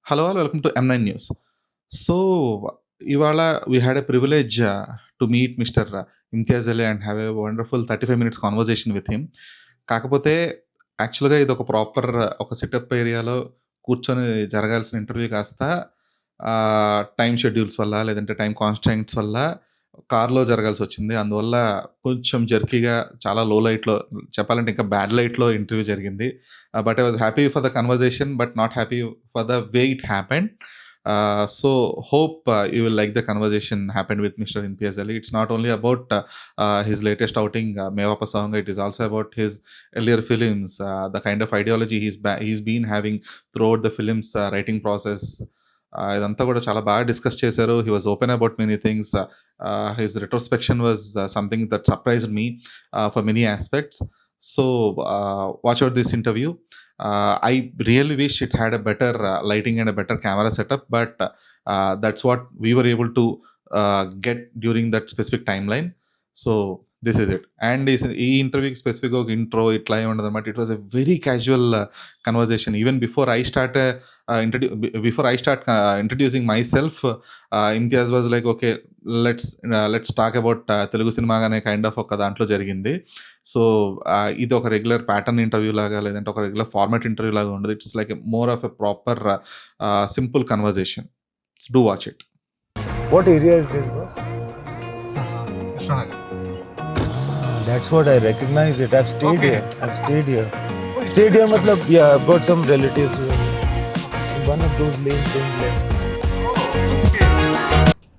Hello, all, welcome to M9 News. So, ఇవాళ we had a privilege to meet Mr. Imtiaz Ali and have a wonderful 35 minutes conversation with him. కాకపోతే యాక్చువల్‌గా ఇదొక proper ఒక setup ఏరియాలో కూర్చొని జరగాల్సిన interview కాస్త టైమ్ షెడ్యూల్స్ వల్ల, లేదంటే టైమ్ కాన్‌స్ట్రెయింట్స్ వల్ల కార్‌లో జరగాల్సొచ్చింది. అందువల్ల కొంచెం జర్కీగా చాలా లో లైట్‌లో చెప్పాలంటే ఇంకా బ్యాడ్ లైట్‌లో ఇంటర్వ్యూ జరిగింది. But I was happy for the conversation but not happy for the way it happened. So hope you will like the conversation happened with Mr. Imtiaz Ali. It's not only about his latest outing, Main Vaapas Aaunga. It is also about his earlier films, the kind of ideology he's been having throughout the film's writing process. ఇదంతా కూడా చాలా బాగా discuss చేశారు. He was open about many things. His retrospection was something that surprised me for many aspects. So watch out this interview. I really wish it had a better lighting and a better camera setup, but that's what we were able to get during that specific timeline. So this is it. And ఈ ఇంటర్వ్యూకి స్పెసిఫిక్గా ఒక intro ఇట్లా ఏమి ఉండదు అనమాట. It was a very casual conversation. Even before I start introducing my self, Imtiaz was like okay let's talk about Telugu cinema అనే kind of ఒక దాంట్లో జరిగింది. సో ఇది ఒక రెగ్యులర్ ప్యాటర్న్ ఇంటర్వ్యూ లాగా, లేదంటే ఒక రెగ్యులర్ ఫార్మాట్ ఇంటర్వ్యూ లాగా ఉండదు. It's like more of a proper simple conversation. Do watch it. What area is this, boss? Krishnagar. That's what I recognize it. I've stayed Okay. here. Stayed here, matlab, yeah, I've got some relatives here. So one of those lanes being left.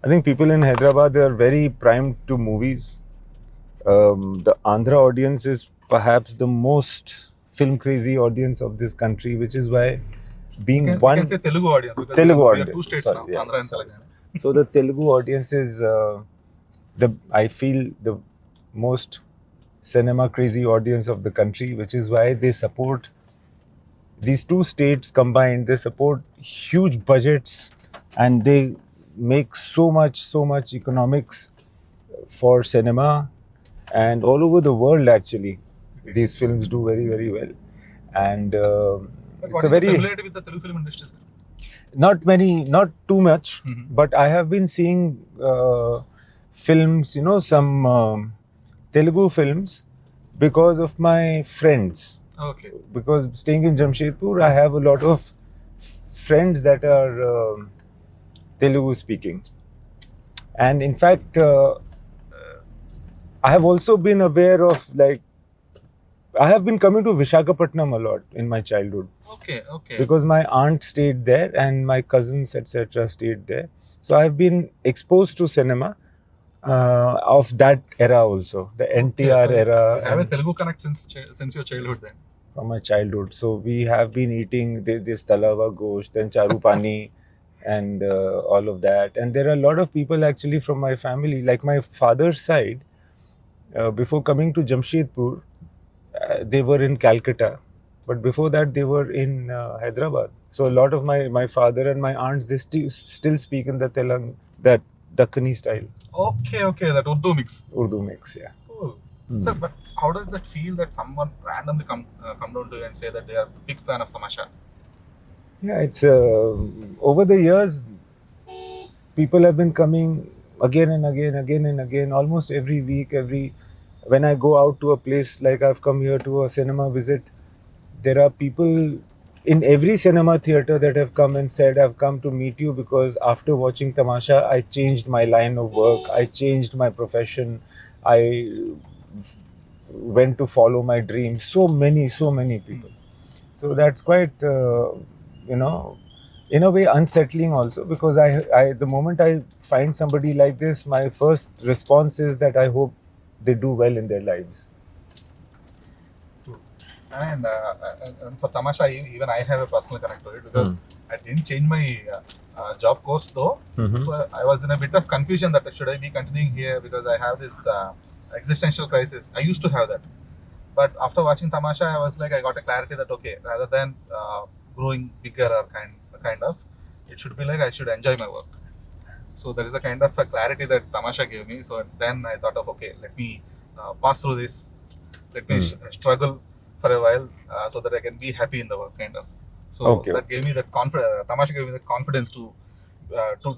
I think people in Hyderabad, they are very primed to movies. The Andhra audience is perhaps the most film crazy audience of this country, which is why being You one can say Telugu audience because Telugu we audience. are two states Sorry, now, yeah, Andhra and sorry. Telangana. So the Telugu audience is I feel the most cinema crazy audience of the country, which is why they support these two states combined. They support huge budgets and they make so much economics for cinema, and all over the world actually these films do very, very well. And But it's what a is the very familiarity with the Telugu film industry, sir? not too much, Mhm. but I have been seeing films, some Telugu films because of my friends. Okay. Because staying in Jamshedpur, I have a lot of friends that are Telugu speaking, and in fact, I have also been aware of, like, I have been coming to Visakhapatnam a lot in my childhood. Okay. Because my aunt stayed there and my cousins etc. stayed there, so I've been exposed to cinema of that era also, the NTR So era, you have a and Telugu connect since your childhood then. from my childhood. So we have been eating this talawa gosht and charu pani and all of that. And there are a lot of people actually from my family, like my father's side, before coming to Jamshedpur, they were in Calcutta, but before that they were in Hyderabad. So a lot of my father and my aunts, they still speak in the that Dakkani style, Okay, that Urdu mix. Urdu mix, yeah. Cool. Sir, but how does that feel that someone randomly come down to you and say that they are a big fan of Tamasha? Yeah, it's over the years, people have been coming again and again, almost every week. When I go out to a place, like I've come here to a cinema visit, there are people in every cinema theater that have come and said, I've come to meet you because after watching Tamasha, I changed my line of work, I changed my profession, I went to follow my dreams. So many people. So that's quite, in a way unsettling also, because I the moment I find somebody like this, my first response is that I hope they do well in their lives. And for Tamasha, even I have a personal connect to it because I didn't change my job course though. Mhm. So I was in a bit of confusion that should I be continuing here because I have this existential crisis. I used to have that. But after watching Tamasha, I was like, I got a clarity that okay, rather than growing bigger or kind of, it should be like I should enjoy my work. So there is a kind of a clarity that Tamasha gave me. So then I thought of okay, let me pass through this. Let me struggle for a while so that I can be happy in the work, kind of. So Okay. that gave me that confidence. Tamasha gave me that confidence to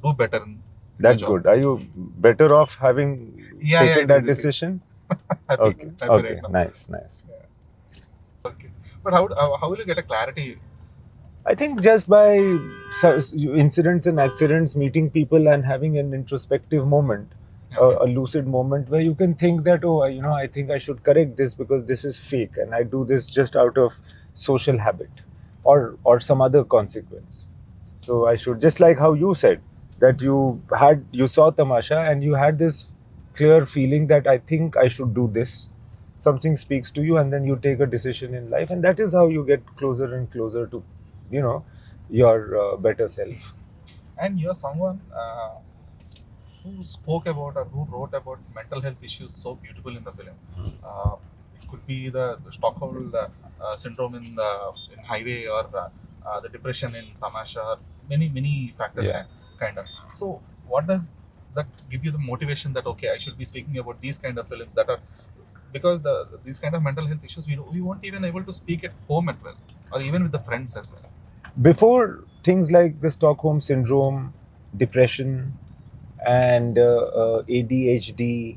do better. That's job. good. Are you better off having Yeah, taken it that is, it is. decision? Happy, Okay. happy Okay. right now. Nice. Nice. Okay. But how will you get a clarity? I think just by incidents and accidents, meeting people and having an introspective moment, Okay. a lucid moment where you can think that, oh, I think I should correct this because this is fake and I do this just out of social habit or some other consequence. So I should, just like how you said that you saw Tamasha and you had this clear feeling that I think I should do this. Something speaks to you and then you take a decision in life, and that is how you get closer and closer to your better self. And you're someone who spoke about or who wrote about mental health issues so beautiful in the film. It could be the Stockholm syndrome in Highway, or the depression in Tamasha, or many factors. Yeah. kind of. So what does that give you the motivation that okay, I should be speaking about these kind of films that are, because these kind of mental health issues we won't even able to speak at home as well, or even with the friends as well. Before things like the Stockholm syndrome, depression, and ADHD,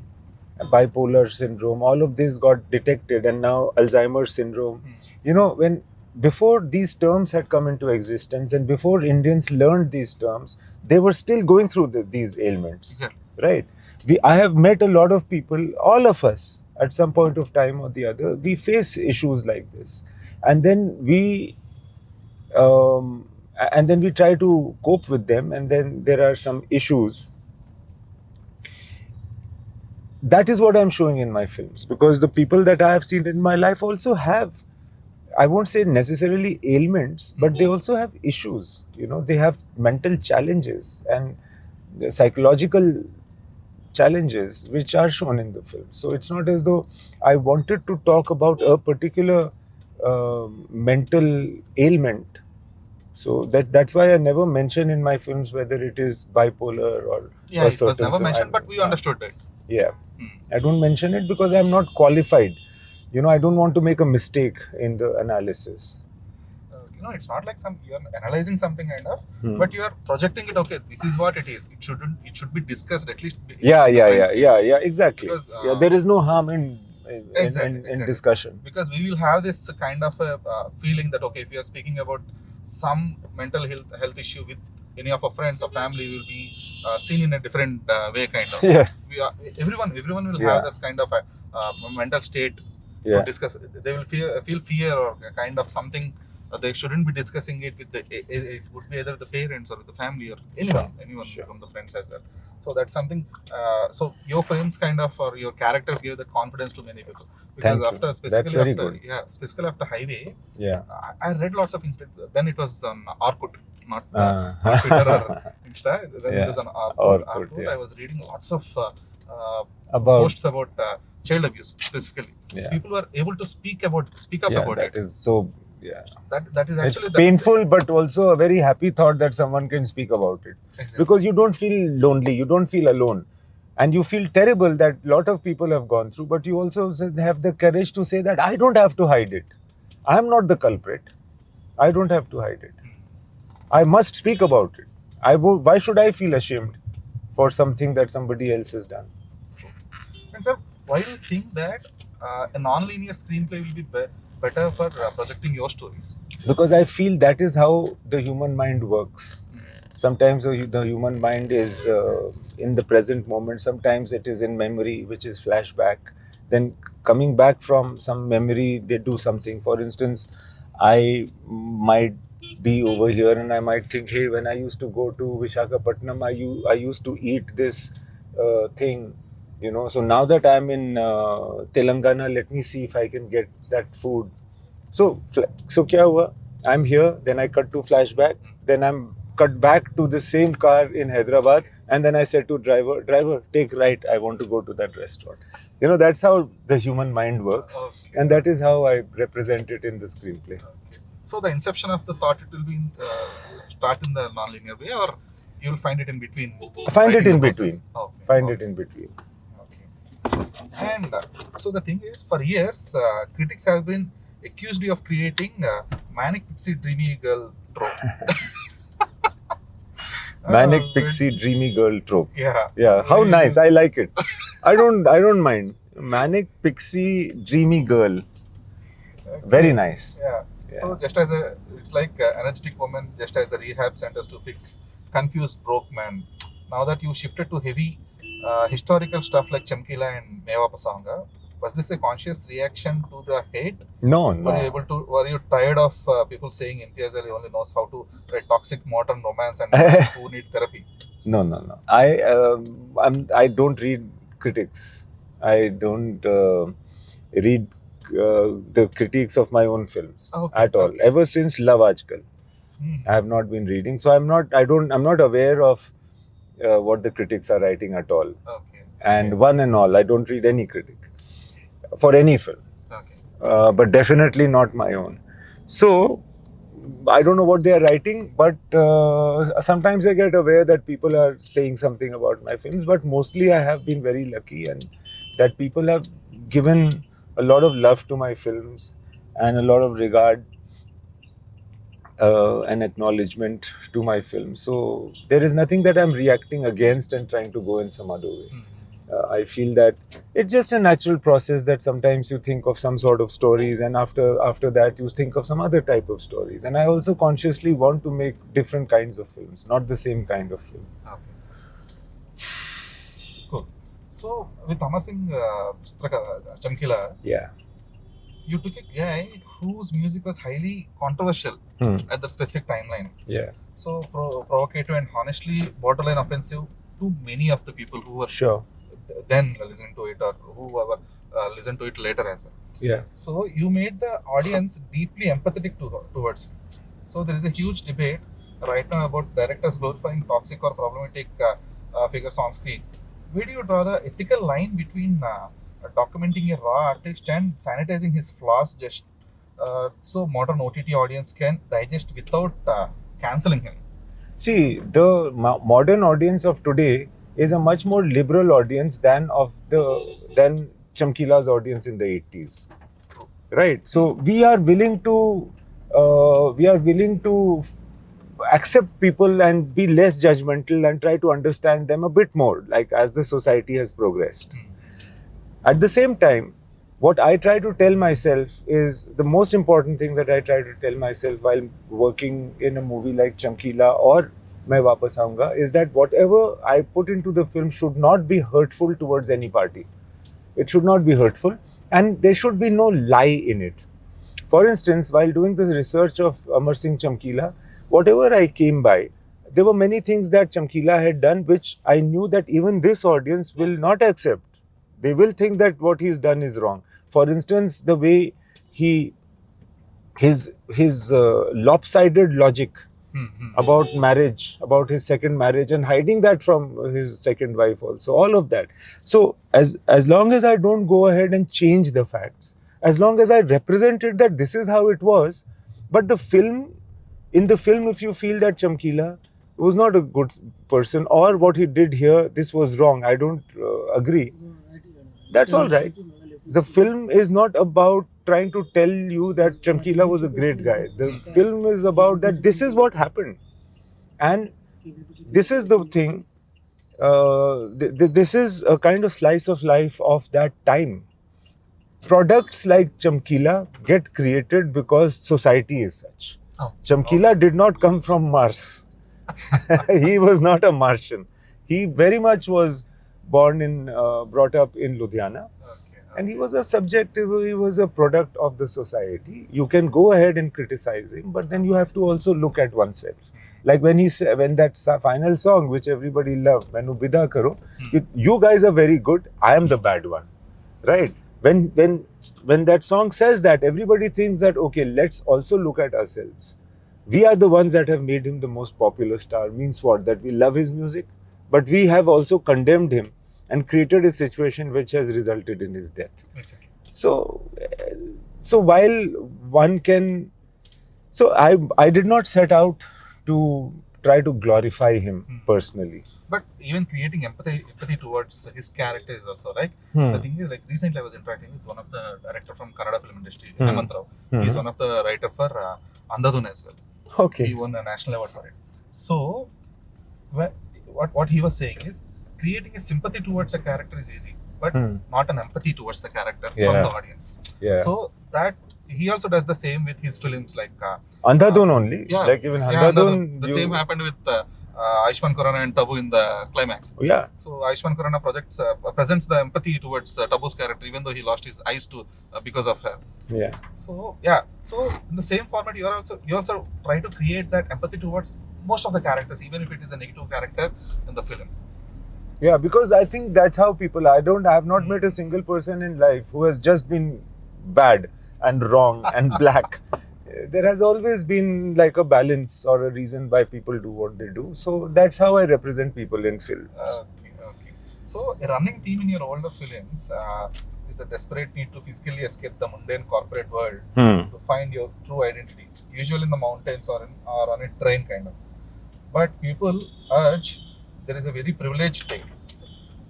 bipolar syndrome, all of this got detected, and now Alzheimer's syndrome. When before these terms had come into existence and before Indians learned these terms, they were still going through these ailments. Exactly. Right? I have met a lot of people, all of us, at some point of time or the other, we face issues like this, and then we try to cope with them, and then there are some issues. That is what I'm showing in my films, because the people that I have seen in my life also have, I won't say necessarily ailments, but they also have issues. They have mental challenges and psychological challenges which are shown in the film. So it's not as though I wanted to talk about a particular mental ailment. So that's why I never mention in my films whether it is bipolar or Yeah, or it was certain. never So mentioned, but we understood it. Yeah, Hmm. I don't mention it because I'm not qualified. I don't want to make a mistake in the analysis. It's not like you're analyzing something kind of, Hmm. but you are projecting it. Okay, this is what it is. It should be discussed at least. Yeah, in exactly. Because, there is no harm in Exactly. discussion. Because we will have this kind of a feeling that okay, if we are speaking about some mental health issue with any of our friends or family, will be seen in a different way, kind of. Yeah. Everyone will Yeah. have this kind of a mental state Yeah. to discuss. They will feel fear or kind of something. They shouldn't be discussing it with it would be either the parents or the family or anyone Sure. from the friends as well. So that's something. So your films kind of, or your characters gave that confidence to many people. Because Thank you. specifically That's very after good. specifically after Highway, Yeah. I read lots of incidents. Then it was on Orkut, not Ah. not Twitter or Insta. Then Yeah. it was on Orkut, Orkut. yeah. I was reading lots of About posts about child abuse specifically. Yeah. People were able to speak up yeah, about that it. is so. Yeah. That is It's actually painful, but also a very happy thought that someone can speak about it. Exactly. Because you don't feel lonely, you don't feel alone. And you feel terrible that a lot of people have gone through, but you also have the courage to say that I don't have to hide it. I am not the culprit. I don't have to hide it. I must speak about it. Why should I feel ashamed for something that somebody else has done? And sir, why do you think that a non-linear screenplay will be better for projecting your stories? Because I feel that is how the human mind works. Sometimes the human mind is in the present moment. Sometimes it is in memory, which is flashback. Then coming back from some memory, they do something. For instance, I might be over here and I might think, hey, when I used to go to Visakhapatnam, I used to eat this thing. So now that I'm in Telangana, let me see if I can get that food. So kya hua? I'm here, then I cut to flashback, then I'm cut back to the same car in Hyderabad, and then I said to driver, take right, I want to go to that restaurant. That's how the human mind works, Okay. and that is how I represent it in the screenplay. Okay. So the inception of the thought, it will be start in the non-linear way, or you will find it in between. Find it in writing the between. process? Okay. Find Okay. it in between. Okay. And so the thing is, for years, critics have been accused you of creating manic pixie dreamy girl trope. Manic Uh, pixie dreamy girl trope. Yeah. Yeah, how You nice. just- I like it. I don't mind. Manic pixie dreamy girl. Very nice. Yeah. Yeah. So it's like energetic woman just as a rehab centers to fix confused broke man. Now that you shifted to heavy historical stuff like Chamkila and Main Vaapas Aaunga, was this a conscious reaction to the hate? No, Were you tired of people saying Imtiaz Ali only knows how to write toxic modern romance and who need therapy? No. I don't read critics. I don't read the critiques of my own films at all. Okay. Ever since Love Aajkal, I have not been reading. So I'm not aware of what the critics are writing at all. Okay. And one and all, I don't read any critic for any film. Okay. But definitely not my own. So I don't know what they are writing, but sometimes I get aware that people are saying something about my films. But mostly I have been very lucky, and that people have given a lot of love to my films and a lot of regard and acknowledgement to my films. So there is nothing that I'm reacting against and trying to go in some other way. I feel that it's just a natural process that sometimes you think of some sort of stories, and after that you think of some other type of stories. And I also consciously want to make different kinds of films, not the same kind of film. Okay. Cool. So with Amar Singh Chamkila, Yeah. you took a guy whose music was highly controversial at that specific timeline. Yeah. So provocative and honestly borderline offensive to many of the people who were Sure. then listening to it or whoever listened to it later as well. Yeah. So you made the audience deeply empathetic towards him. So there is a huge debate right now about directors glorifying toxic or problematic figures on screen. Where do you draw the ethical line between documenting a raw artist and sanitizing his flaws just so modern OTT audience can digest without cancelling him? See, the modern audience of today is a much more liberal audience than Chamkila's audience in the 80s. Right. So we are willing to accept people and be less judgmental and try to understand them a bit more, like as the society has progressed. At the same time, what I try to tell myself is the most important thing that I try to tell myself while working in a movie like Chamkila or Main Vaapas Aaunga is that whatever I put into the film should not be hurtful towards any party. It should not be hurtful, and there should be no lie in it. For instance, while doing the research of Amar Singh Chamkila, whatever I came by, there were many things that Chamkila had done which I knew that even this audience will not accept. They will think that what he's done is wrong. For instance, the way his lopsided logic about marriage, about his second marriage, and hiding that from his second wife also, all of that. So as long as I don't go ahead and change the facts, as long as I represented that this is how it was, but in the film, if you feel that Chamkila was not a good person or what he did here, this was wrong, I don't agree. That's all right. The film is not about trying to tell you that Chamkila was a great guy. The film is about that this is what happened. And this is the thing. This is a kind of slice of life of that time. Products like Chamkila get created because society is such. Chamkila did not come from Mars. He was not a Martian. He very much was brought up in Ludhiana. And he was he was a product of the society. You can go ahead and criticize him, but then you have to also look at oneself. Like when that final song, which everybody loved, Mainu Vida Karo, you guys are very good, I am the bad one, right? When that song says that, everybody thinks that, okay, let's also look at ourselves. We are the ones that have made him the most popular star. Means what? That we love his music, but we have also condemned him and created a situation which has resulted in his death. Exactly. So while one can, so I did not set out to try to glorify him personally. But even creating empathy towards his character is also like the thing is like recently I was interacting with one of the director from Kannada film industry, Hemant Rao. He's one of the writer for Andhadhun as well. Okay. He won a national award for it. So what he was saying is creating a sympathy towards a character is easy, but not an empathy towards the character from the audience. Yeah. So that he also does the same with his films like Andhadhun only. Yeah, Like even Andhadhun. The same happened with Ayushmann Khurrana and Tabu in the climax. Yeah. So Ayushmann Khurrana presents the empathy towards Tabu's character, even though he lost his eyes to because of her. Yeah. So in the same format, you also try to create that empathy towards most of the characters, even if it is a negative character in the film. Yeah, because I think that's how people are. I have not met a single person in life who has just been bad and wrong and black. There has always been like a balance or a reason why people do what they do. So that's how I represent people in films. Okay. So a running theme in your older films is the desperate need to physically escape the mundane corporate world to find your true identity, usually in the mountains or on a train kind of. But people urge there is a very privileged take,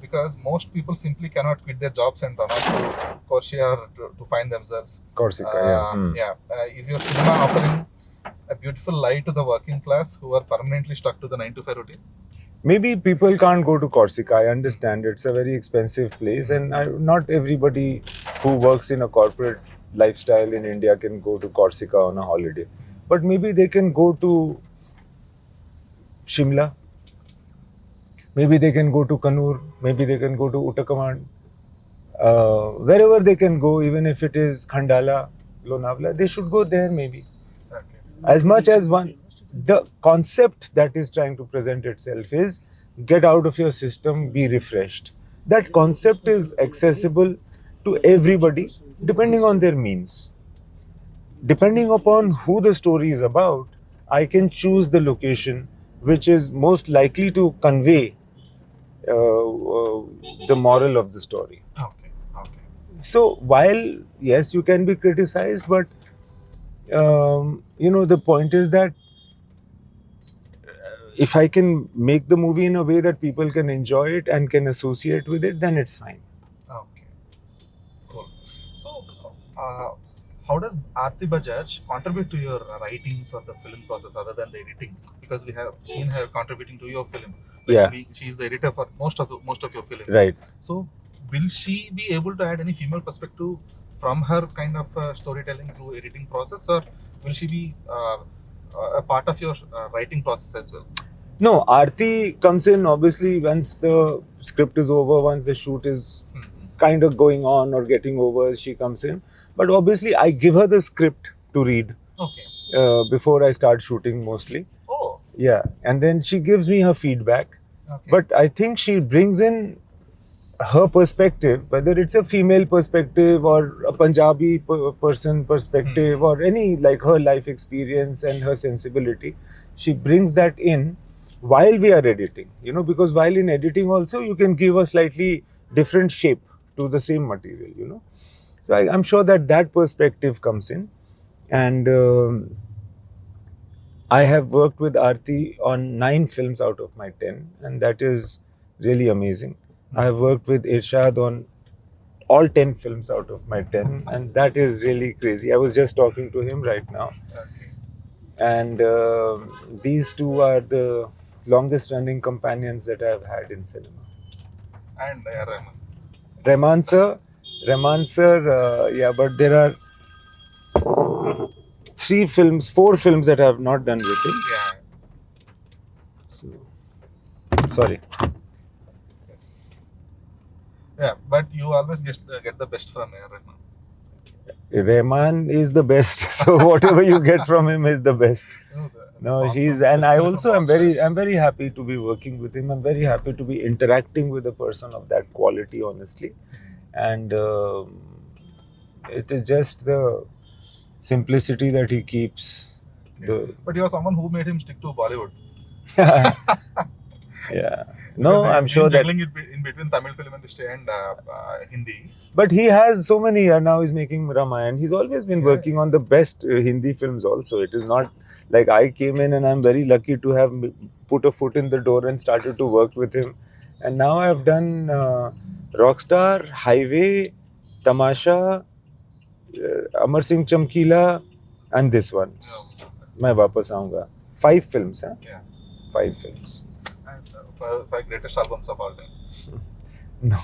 because most people simply cannot quit their jobs and run off to Corsia to find themselves. Corsica, Is your cinema offering a beautiful light to the working class who are permanently stuck to the 9-to-5 routine? Maybe people can't go to Corsica. I understand it's a very expensive place, and not everybody who works in a corporate lifestyle in India can go to Corsica on a holiday. But maybe they can go to Shimla. Maybe they can go to Kannur. Maybe they can go to Uttarakhand. Wherever they can go, even if it is Khandala, Lonavala, they should go there maybe. Okay. As much as the concept that is trying to present itself is get out of your system, be refreshed. That concept is accessible to everybody depending on their means. Depending upon who the story is about, I can choose the location which is most likely to convey the moral of the story. Okay. So while yes, you can be criticized, but the point is that if I can make the movie in a way that people can enjoy it and can associate with it, then it's fine. Okay. Cool. So, how does Aarti Bajaj contribute to your writings or the film process other than the editing? Because we have seen her contributing to your film. She is the editor for most of your films. Right. So, will she be able to add any female perspective from her kind of storytelling through editing process, or will she be a part of your writing process as well? No, Aarti comes in obviously once the script is over, once the shoot is kind of going on or getting over, she comes in. But obviously, I give her the script to read before I start shooting mostly. Oh. Yeah, and then she gives me her feedback. Okay. But I think she brings in her perspective, whether it's a female perspective or a Punjabi person perspective or any like her life experience and her sensibility. She brings that in while we are editing, because while in editing also you can give a slightly different shape to the same material, So I'm sure that perspective comes in. And I have worked with Aarti on 9 films out of my 10, and that is really amazing. I have worked with Irshad on all 10 films out of my 10, and that is really crazy. I was just talking to him right now. Okay. And these two are the longest running companions that I have had in cinema. And Rahman sir, but there are 4 films that I have not done with him. Yeah. So, sorry. Yes. Yeah, but you always get the best from Rahman. Rahman is the best. So whatever you get from him is the best. No, I'm very happy to be working with him. I'm very happy to be interacting with a person of that quality, honestly. And it is just the simplicity that he keeps. But you are someone who made him stick to Bollywood. Yeah. No, I'm sure that juggling it in between Tamil film industry and Hindi. But he has so many. Now he's making Ramayan. He's always been working on the best Hindi films also. It is not Like I came in and I'm very lucky to have put a foot in the door and started to work with him. And now I've done Rockstar, Highway, Tamasha, Amar Singh Chamkila, and this one, Main Vaapas Aaunga. 5 films, huh? Yeah. 5 films. And five greatest albums of all time. No.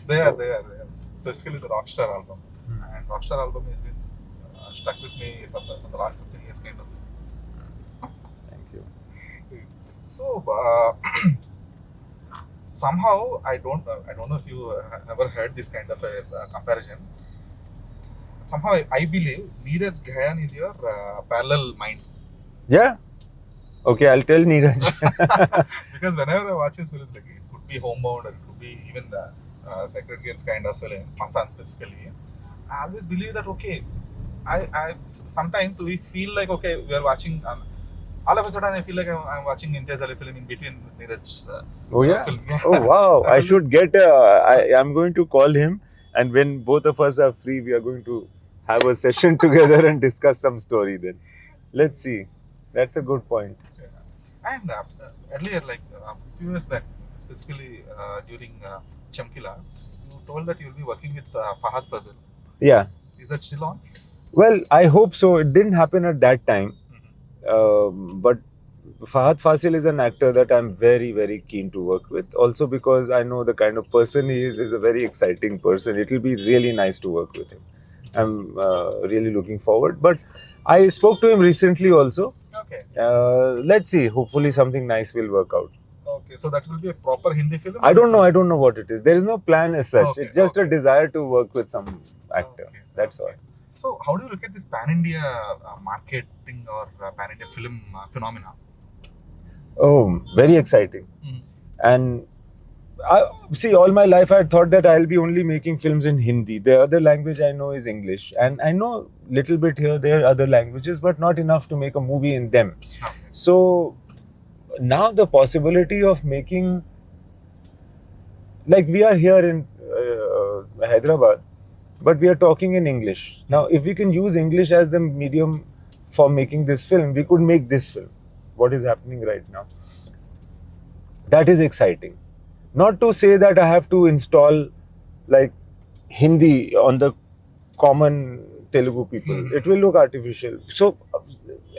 They are. Specifically the Rockstar album. And Rockstar album has been stuck with me for the last 15 years, kind of. Thank you. So somehow I don't know if you ever heard this kind of a comparison. Somehow I believe Dheeraj Ghayan is your parallel mind. Yeah. Okay, I'll tell Neeraj. Because whenever I watch his films, like it could be Homebound or it could be even the Sacred Games kind of films, Masan specifically, I always believe that okay, I sometimes we feel like okay, we are watching. All of a sudden, I feel like I'm watching Imtiaz Ali film in between Dheeraj's Oh yeah. film. Oh wow. I should get. I'm going to call him, and when both of us are free, we are going to have a session together and discuss some story. Then, let's see. That's a good point. And earlier, like a few years back, specifically during Chamkila, you told that you'll be working with Fahad Fazil. Yeah. Is that still on? Well, I hope so. It didn't happen at that time, but Fahad Fasil is an actor that I'm very, very keen to work with. Also because I know the kind of person he is a very exciting person. It will be really nice to work with him. I'm really looking forward. But I spoke to him recently also. Okay. Let's see. Hopefully something nice will work out. Okay, so that will be a proper Hindi film? I don't know what it is. There is no plan as such. Okay, It's just a desire to work with some actor. Okay, That's okay. all. So, how do you look at this pan-India marketing or pan-India film phenomena? Oh, very exciting. Mhm. And see, all my life I had thought that I'll be only making films in Hindi. The other language I know is English. And I know little bit here, there, other languages, but not enough to make a movie in them. Okay. So now the possibility of making, like we are here in Hyderabad, but we are talking in English. Now, if we can use English as the medium for making this film, we could make this film. What is happening right now? That is exciting. Not to say that I have to install like Hindi on the common Telugu people. It will look artificial. So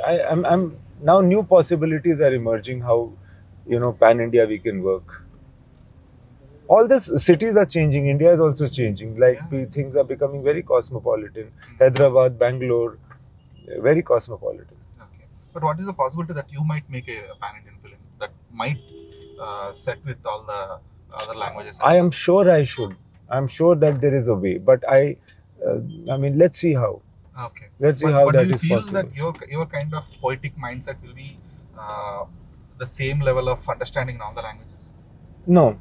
I'm now new possibilities are emerging. How pan India we can work. All these cities are changing. India is also changing. Like things are becoming very cosmopolitan. Hyderabad, Bangalore, very cosmopolitan. Okay. But what is the possibility that you might make a pan-Indian film that might set with all the other languages? I am sure I should. I'm sure that there is a way. But I mean, let's see how. Okay. Let's see how that is possible. possible. But do you feel that your kind of poetic mindset will be the same level of understanding in all the languages? No,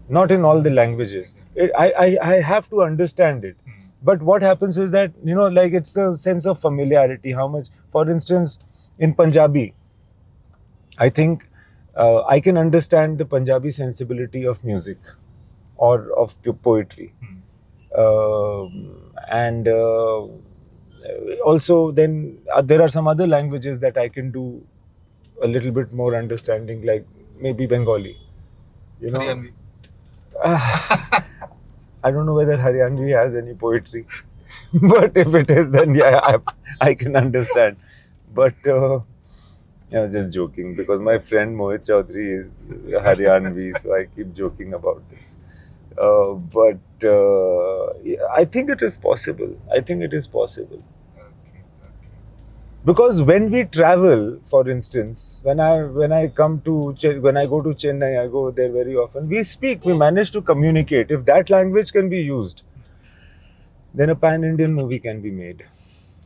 not in all the languages. I have to understand it. But what happens is that, like it's a sense of familiarity. How much, for instance, in Punjabi, I think I can understand the Punjabi sensibility of music or of poetry. And also then there are some other languages that I can do a little bit more understanding, like maybe Bengali. Haryanvi. I don't know whether Haryanvi has any poetry, but if it is, then yeah, I can understand. But I was just joking because my friend Mohit Chaudhary is Haryanvi, so I keep joking about this. But I think it is possible. Okay. Because when we travel, for instance, when I go to Chennai, I go there very often. We speak. We manage to communicate. If that language can be used, then a pan-Indian movie can be made.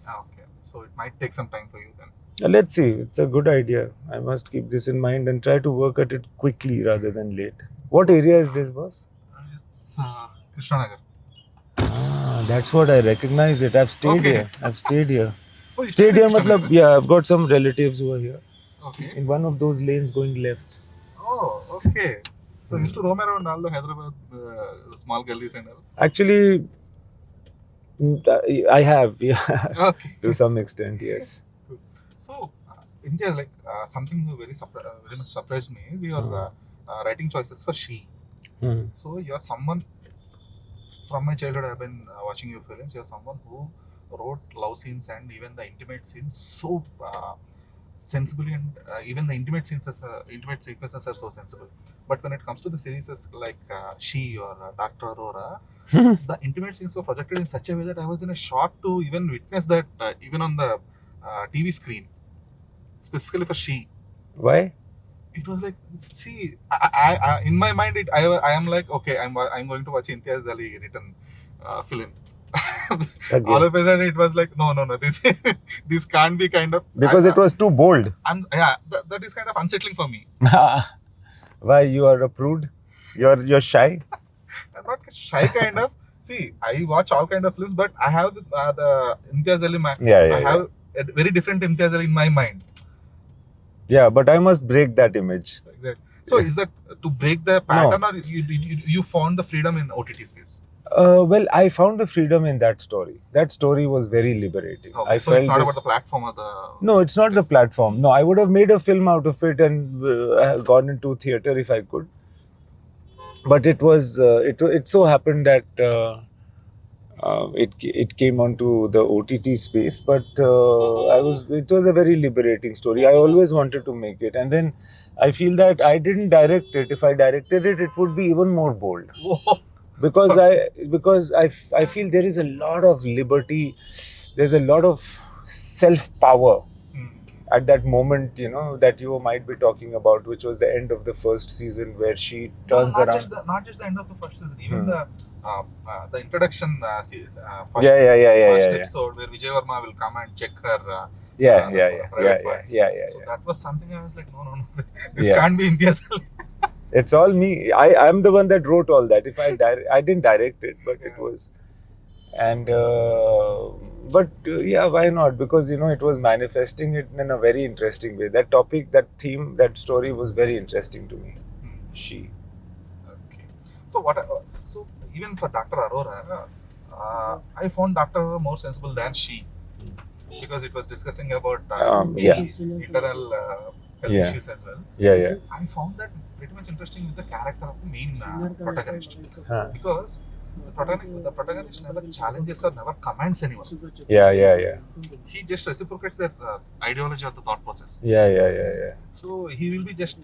Okay. So it might take some time for you then. Let's see. It's a good idea. I must keep this in mind and try to work at it quickly rather than late. What area is this, boss? It's Krishnanagar. That's what I recognize it. I've stayed Okay. here. Oh, you Stayed stayed here, in Krishnanagar? matlab, yeah, I've got some relatives who are here. Okay. In one of those lanes going left. Oh, okay. So you used to roam around all the Hyderabad small gullies and all. Actually, I have, yeah, Okay. to some extent, yes. So, India, like something very much surprised me is your writing choices for she. So you're someone from my childhood. I've been watching your films. You're someone who wrote love scenes and even the intimate scenes so sensibly, and even the intimate sequences are so sensible. But when it comes to the series like She or Dr. Aurora, the intimate scenes were projected in such a way that I was in a shock to even witness that even on the TV screen, specifically for She. Why? It was like, see, I in my mind, I am like, okay, I'm going to watch Imtiaz Ali written film. All of a sudden, it was like, no, this this can't be kind of, Because it was too bold. yeah, that is kind of unsettling for me. Why, you are a prude? You're shy? I'm not shy, kind of. See, I watch all kind of films, but I have the Imtiaz Ali. I have a very different Imtiaz Ali in my mind. Yeah, but I must break that image. Exactly. So, is that to break the pattern, or you found the freedom in OTT space? Well, I found the freedom in that story. That story was very liberating. Okay, so it's not about the platform or the... No, it's not the platform. No, I would have made a film out of it and gone into theatre if I could. But it was it so happened that it came onto the OTT space. But it was a very liberating story. I always wanted to make it, and then I feel that I didn't direct it. If I directed it, it would be even more bold. Whoa. Because I feel there is a lot of liberty, there's a lot of self-power at that moment, that you might be talking about, which was the end of the first season where she turns around. Not just the end of the first season, even the introduction first episode where Vijay Verma will come and check her private parts. So that was something I was like, no, this can't be Imtiaz Ali. It's all me. I'm the one that wrote all that. If I didn't direct it, but it was. And why not? Because it was manifesting it in a very interesting way. That topic, that theme, that story was very interesting to me. She. Okay. So so even for Dr. Aurora, I found Dr. Aurora more sensible than She, because it was discussing about internal health issues as well. I found that pretty much interesting with the character of the main protagonist, because the protagonist never challenges or never commands anyone. He just reciprocates their ideology or the thought process. So he will be just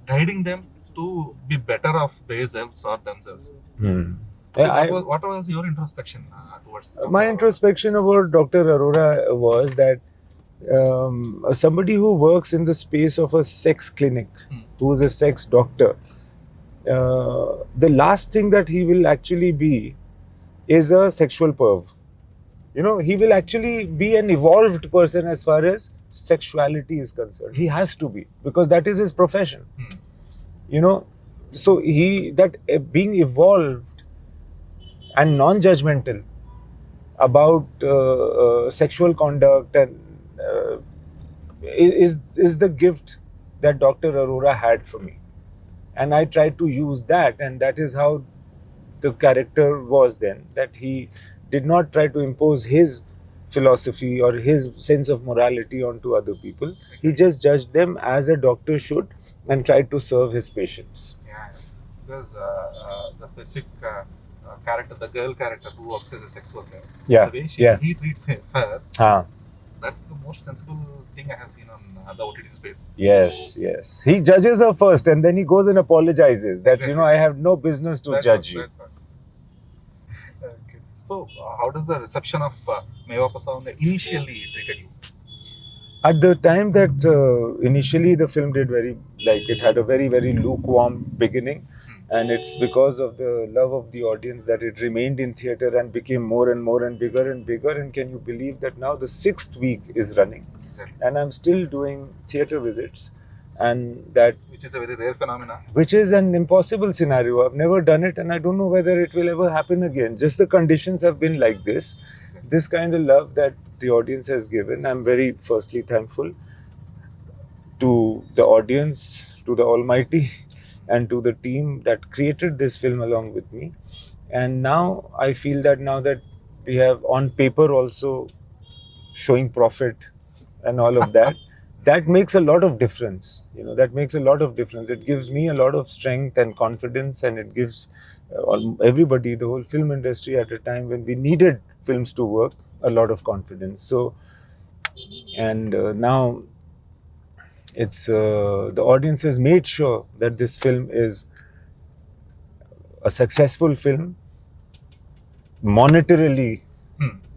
guiding them to be better of themselves or themselves. So what was your introspection towards my introspection about Dr. Aurora was that somebody who works in the space of a sex clinic, who is a sex doctor, the last thing that he will actually be is a sexual perv. He will actually be an evolved person as far as sexuality is concerned. He has to be, because that is his profession. So being evolved and non-judgmental about sexual conduct and is the gift that Dr. Aurora had for me. And I tried to use that, and that is how the character was then, that he did not try to impose his philosophy or his sense of morality onto other people. He just judged them as a doctor should and tried to serve his patients. Yeah, because the specific character, the girl character who works as a sex worker, the way he treats her, that's the most sensible thing I have seen on the OTT space. Yes. He judges her first and then he goes and apologizes. That, I have no business to judge you. That's okay. So, how does the reception of Main Vaapas Aaunga initially treated you? At the time that initially the film did it had a very, very lukewarm beginning. And it's because of the love of the audience that it remained in theatre and became more and more and bigger and bigger. And can you believe that now the 6th week is running? Exactly. And I'm still doing theatre visits. Which is a very rare phenomenon. Which is an impossible scenario. I've never done it and I don't know whether it will ever happen again. Just the conditions have been like this. Exactly. This kind of love that the audience has given. I'm very firstly thankful to the audience, to the Almighty, and to the team that created this film along with me. And now I feel that now that we have on paper also showing profit, and all of that. That makes a lot of difference. That makes a lot of difference. It gives me a lot of strength and confidence, and it gives everybody, the whole film industry, at a time when we needed films to work, a lot of confidence. So, and now it's the audience has made sure that this film is a successful film, monetarily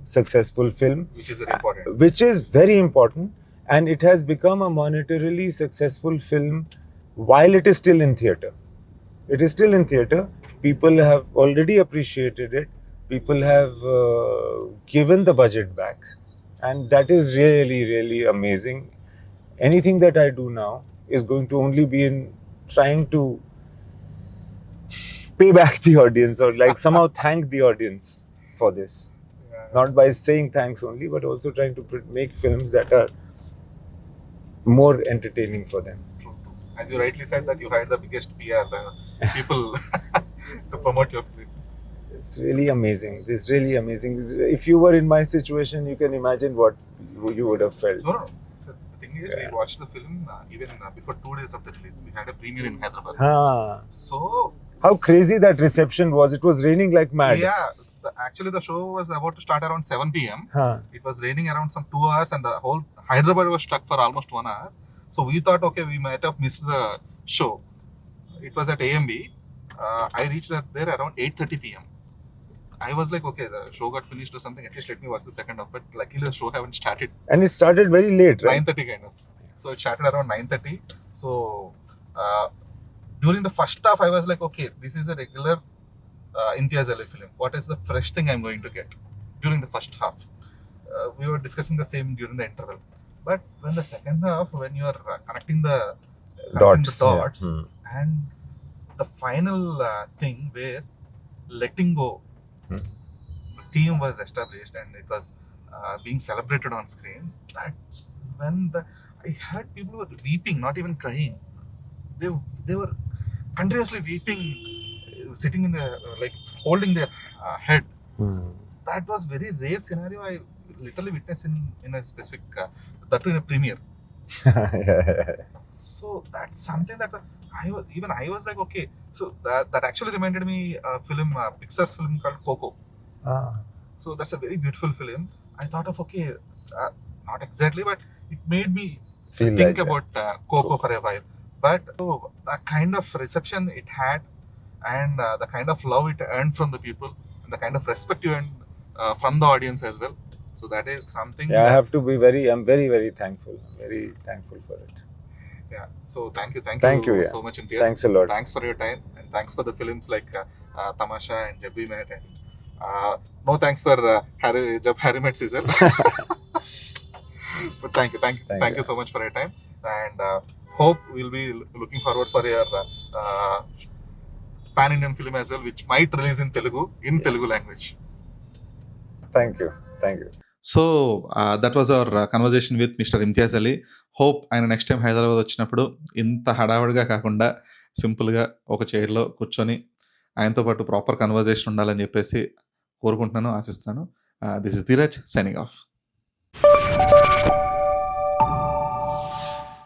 successful film, Which is very important. which is very important, and it has become a monetarily successful film while it is still in theatre. It is still in theatre. People have already appreciated it. People have given the budget back, and that is really, really amazing. Anything that I do now is going to only be in trying to pay back the audience, or like somehow thank the audience for this. Not by saying thanks only, but also trying to make films that are more entertaining for them. True. As you rightly said, that you hired the biggest PR people to promote your film. It's really amazing. It's really amazing. If you were in my situation, you can imagine what you would have felt. No. So the thing is, we watched the film even before 2 days of the release. We had a premiere in Hyderabad. So how crazy that reception was. It was raining like mad. yeah, actually the show was about to start around 7 p.m. It was raining around some 2 hours, and the whole Hyderabad was stuck for almost 1 hour. So we thought, okay, we might have missed the show. It was at AMB. I reached there around 8:30 p.m. I was like, okay, the show got finished or something. At least let me watch the second half. But luckily, the show haven't started. And it started very late, right? 9:30 kind of. So it started around 9:30. So during the first half, I was like, okay, this is a regular Imtiaz Ali film. What is the fresh thing I'm going to get during the first half? We were discussing the same during the interval. But when the second half, when you are connecting the dots Yeah. and the final thing where letting go, the theme was established and it was being celebrated on screen. That's when I heard people were weeping, not even crying. They were continuously weeping, sitting in the like holding their head. That was very rare scenario I literally witnessed in a specific that too in a premiere. So that's something that I was like, okay. So that actually reminded me a film, Pixar's film called Coco. So that's a very beautiful film. I thought of, okay, not exactly, but it made me think like about Coco for a while. But the kind of reception it had, and the kind of love it earned from the people, and the kind of respect you earned from the audience as well. So that is something. Yeah, I have to be I'm very, very thankful. I'm very thankful for it. Yeah. So thank you Yeah. so much, Imtiaz. Thanks a lot. Thanks for your time, and thanks for the films like Tamasha and Jab We Met, and no thanks for Jab Harry Met Sizzle. But thank you so much for your time, and hope we'll be looking forward for your pan-Indian film as well, which might release in Telugu language. Thank you. So that was our conversation with mister Imtiaz Ali. Hope ఆయన next time Hyderabad వచ్చినప్పుడు ఇంత హడావుడిగా కాకుండా సింపుల్గా ఒక చైర్లో కూర్చొని ఆయనతో పాటు ప్రాపర్ కన్వర్జేషన్ ఉండాలని చెప్పేసి కోరుకుంటున్నాను, ఆశిస్తున్నాను. This is Dheeraj signing off.